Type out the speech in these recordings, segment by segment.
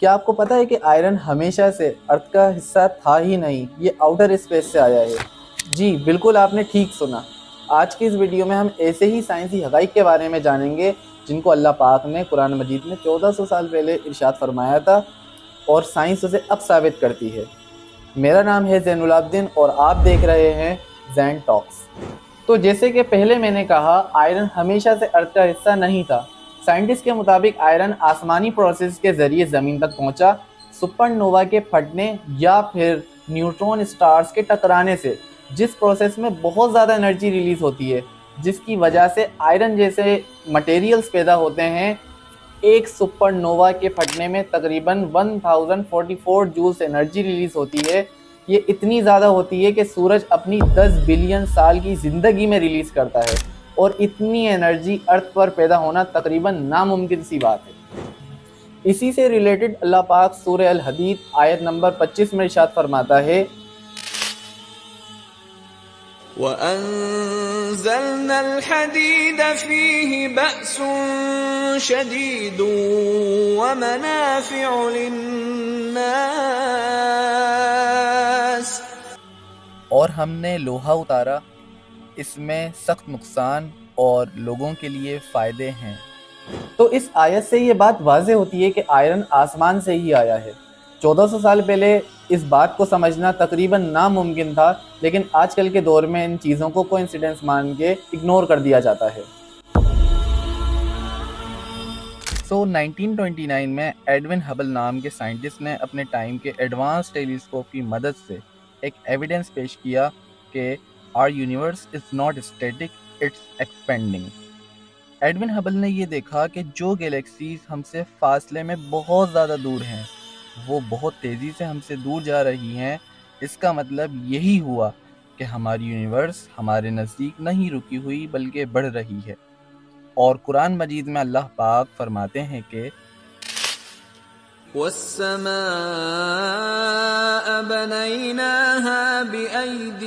کیا آپ کو پتہ ہے کہ آئرن ہمیشہ سے ارتھ کا حصہ تھا ہی نہیں، یہ آؤٹر اسپیس سے آیا ہے؟ جی بالکل، آپ نے ٹھیک سنا۔ آج کی اس ویڈیو میں ہم ایسے ہی سائنسی حقائق کے بارے میں جانیں گے جن کو اللہ پاک نے قرآن مجید میں 1400 سال پہلے ارشاد فرمایا تھا اور سائنس اسے اب ثابت کرتی ہے۔ میرا نام ہے زین العابدین اور آپ دیکھ رہے ہیں زین ٹاکس۔ تو جیسے کہ پہلے میں نے کہا، آئرن ہمیشہ سے ارتھ کا حصہ نہیں تھا۔ سائنٹسٹ کے مطابق آئرن آسمانی پروسیس کے ذریعے زمین تک پہنچا، سپر نووا کے پھٹنے یا پھر نیوٹرون سٹارز کے ٹکرانے سے، جس پروسیس میں بہت زیادہ انرجی ریلیز ہوتی ہے، جس کی وجہ سے آئرن جیسے مٹیریلز پیدا ہوتے ہیں۔ ایک سپر نووا کے پھٹنے میں تقریباً 1044 جولز انرجی ریلیز ہوتی ہے۔ یہ اتنی زیادہ ہوتی ہے کہ سورج اپنی 10 بلین سال کی زندگی میں ریلیز کرتا ہے، اور اتنی انرجی ارتھ پر پیدا ہونا تقریباً ناممکن سی بات ہے۔ اسی سے ریلیٹڈ اللہ پاک سورہ الحدید آیت نمبر 25 میں ارشاد فرماتا ہے، وَأَنزَلْنَا الْحَدِيدَ فِيهِ بَأْسٌ شَدِيدٌ وَمَنَافِعُ لِلنَّاسِ، اور ہم نے لوہا اتارا، اس میں سخت نقصان اور لوگوں کے لیے فائدے ہیں۔ تو اس آیت سے یہ بات واضح ہوتی ہے کہ آئرن آسمان سے ہی آیا ہے۔ 1400 سال پہلے اس بات کو سمجھنا تقریباً ناممکن تھا، لیکن آج کل کے دور میں ان چیزوں کو کوئنسیڈنس مان کے اگنور کر دیا جاتا ہے۔ 1929 میں ایڈون ہبل نام کے سائنٹسٹ نے اپنے ٹائم کے ایڈوانس ٹیلیسکوپ کی مدد سے ایک ایویڈنس پیش کیا کہ our universe is not static, it's expanding۔ Edwin Hubble نے یہ دیکھا کہ جو گیلیکسیز ہم سے فاصلے میں بہت زیادہ دور ہیں، وہ بہت تیزی سے ہم سے دور جا رہی ہیں۔ اس کا مطلب یہی ہوا کہ ہماری یونیورس ہمارے نزدیک نہیں رکی ہوئی بلکہ بڑھ رہی ہے۔ اور قرآن مجید میں اللہ پاک فرماتے ہیں کہ وَالسَّمَاءَ بَنَيْنَاهَا بِأَيْدٍ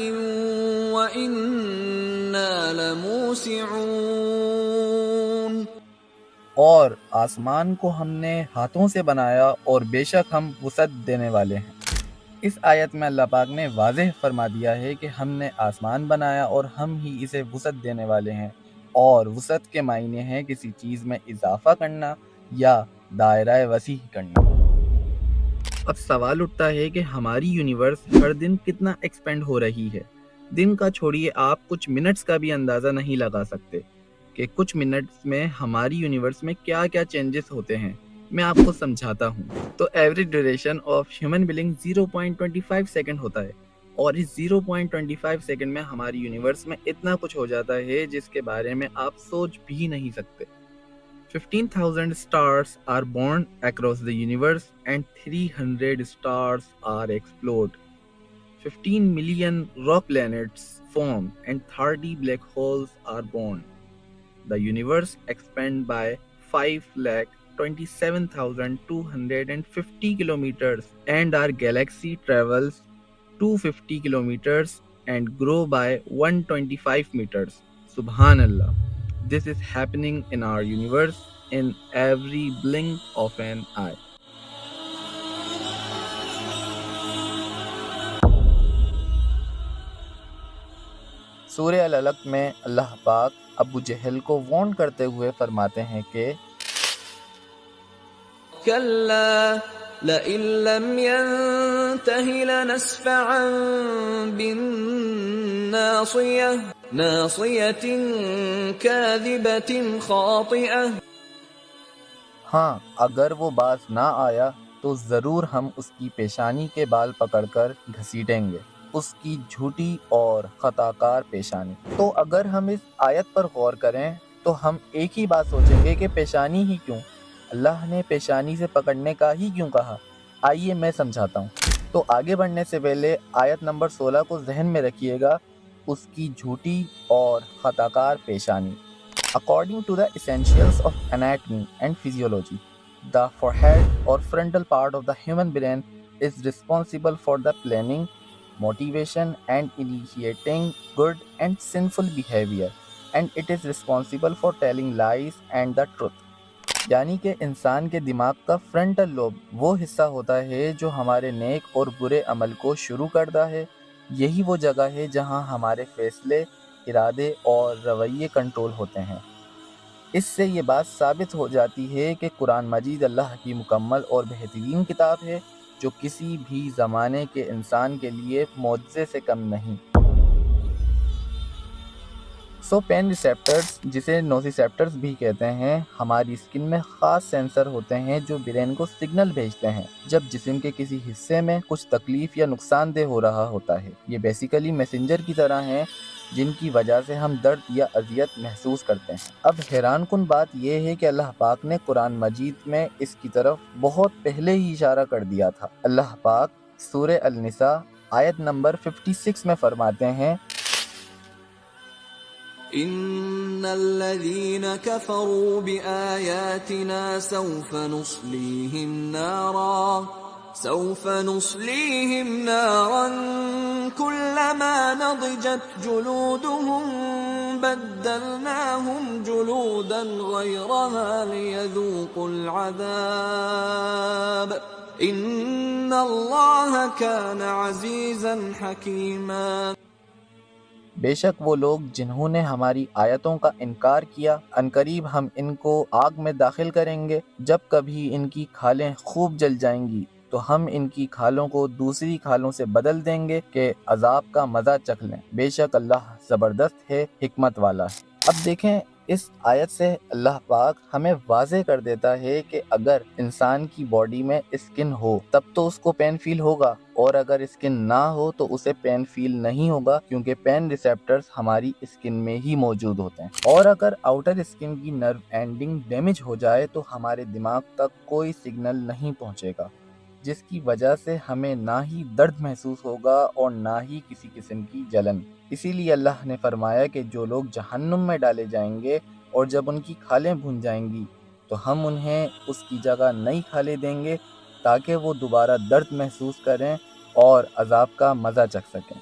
وَإِنَّا لَمُوسِعُونَ، اور آسمان کو ہم نے ہاتھوں سے بنایا اور بے شک ہم وسعت دینے والے ہیں۔ اس آیت میں اللہ پاک نے واضح فرما دیا ہے کہ ہم نے آسمان بنایا اور ہم ہی اسے وسعت دینے والے ہیں، اور وسعت کے معنی ہیں کسی چیز میں اضافہ کرنا یا دائرہ وسیع کرنا۔ اب سوال اٹھتا ہے کہ ہماری یونیورس ہر دن کتنا ایکسپینڈ ہو رہی ہے۔ دن کا چھوڑیے، آپ کچھ منٹس کا بھی اندازہ نہیں لگا سکتے کہ کچھ منٹس میں ہماری یونیورس میں کیا کیا چینجز ہوتے ہیں۔ میں آپ کو سمجھاتا ہوں۔ تو average duration of human blinking 0.25 second ہوتا ہے، اور اس 0.25 سیکنڈ میں ہماری یونیورس میں اتنا کچھ ہو جاتا ہے جس کے بارے میں آپ سوچ بھی نہیں سکتے۔ 15,000 stars are born across the universe and 300 stars are explode. 15 million rock planets form and 30 black holes are born. The universe expands by 5,27,250 kilometers and our galaxy travels 250 kilometers and grow by 125 meters. Subhanallah. This is happening in our universe in every blink of an eye. سورہ العلق میں اللہ پاک ابو جہل کو Warren کرتے ہوئے فرماتے ہیں کہ كَلَّا لَئِن لَّمْ يَنتَهِ لَنَسْفَعًا بِالنَّاصِيَةِ نَاصِيَةٍ كَاذِبَةٍ خَاطِئَةٍ، ہاں، اگر وہ باز نہ آیا تو ضرور ہم اس کی پیشانی کے بال پکڑ کر گھسیٹیں گے، اس کی جھوٹی اور خطا کار پیشانی۔ تو اگر ہم اس آیت پر غور کریں تو ہم ایک ہی بات سوچیں گے کہ پیشانی ہی کیوں؟ اللہ نے پیشانی سے پکڑنے کا ہی کیوں کہا؟ آئیے میں سمجھاتا ہوں۔ تو آگے بڑھنے سے پہلے آیت نمبر 16 کو ذہن میں رکھیے گا، اس کی جھوٹی اور خطا کار پیشانی۔ According to the essentials of anatomy and physiology, the forehead or frontal part of the human brain is responsible for the planning, motivation, and initiating good and sinful behavior, and it is responsible for telling lies and the truth. یعنی کہ انسان کے دماغ کا frontal lobe وہ حصہ ہوتا ہے جو ہمارے نیک اور برے عمل کو شروع کرتا ہے۔ یہی وہ جگہ ہے جہاں ہمارے فیصلے، ارادے اور رویے کنٹرول ہوتے ہیں۔ اس سے یہ بات ثابت ہو جاتی ہے کہ قرآن مجید اللہ کی مکمل اور بہترین کتاب ہے جو کسی بھی زمانے کے انسان کے لیے معجزے سے کم نہیں۔ پین ریسیپٹرز، جسے نوسیسیپٹرز بھی کہتے ہیں، ہماری اسکن میں خاص سینسر ہوتے ہیں جو برین کو سگنل بھیجتے ہیں جب جسم کے کسی حصے میں کچھ تکلیف یا نقصان دہ ہو رہا ہوتا ہے۔ یہ بیسیکلی میسنجر کی طرح ہیں جن کی وجہ سے ہم درد یا اذیت محسوس کرتے ہیں۔ اب حیران کن بات یہ ہے کہ اللہ پاک نے قرآن مجید میں اس کی طرف بہت پہلے ہی اشارہ کر دیا تھا۔ اللہ پاک سورہ النساء آیت نمبر 56 میں فرماتے ہیں، إن الذين كفروا بآياتنا سوف نصليهم نارا كلما نضجت جلودهم بدلناهم جلودا غيرها ليذوقوا العذاب إن الله كان عزيزا حكيما۔ بے شک وہ لوگ جنہوں نے ہماری آیتوں کا انکار کیا، عنقریب ہم ان کو آگ میں داخل کریں گے۔ جب کبھی ان کی کھالیں خوب جل جائیں گی تو ہم ان کی کھالوں کو دوسری کھالوں سے بدل دیں گے کہ عذاب کا مزہ چکھ لیں۔ بے شک اللہ زبردست ہے، حکمت والا ہے۔ اب دیکھیں، اس آیت سے اللہ پاک ہمیں واضح کر دیتا ہے کہ اگر انسان کی باڈی میں اسکن ہو تب تو اس کو پین فیل ہوگا، اور اگر اسکن نہ ہو تو اسے پین فیل نہیں ہوگا، کیونکہ پین ریسیپٹرز ہماری اسکن میں ہی موجود ہوتے ہیں۔ اور اگر آؤٹر اسکن کی نرو اینڈنگ ڈیمیج ہو جائے تو ہمارے دماغ تک کوئی سگنل نہیں پہنچے گا، جس کی وجہ سے ہمیں نہ ہی درد محسوس ہوگا اور نہ ہی کسی قسم کی جلن۔ اسی لیے اللہ نے فرمایا کہ جو لوگ جہنم میں ڈالے جائیں گے اور جب ان کی کھالیں بھن جائیں گی تو ہم انہیں اس کی جگہ نئی کھالیں دیں گے تاکہ وہ دوبارہ درد محسوس کریں اور عذاب کا مزہ چکھ سکیں۔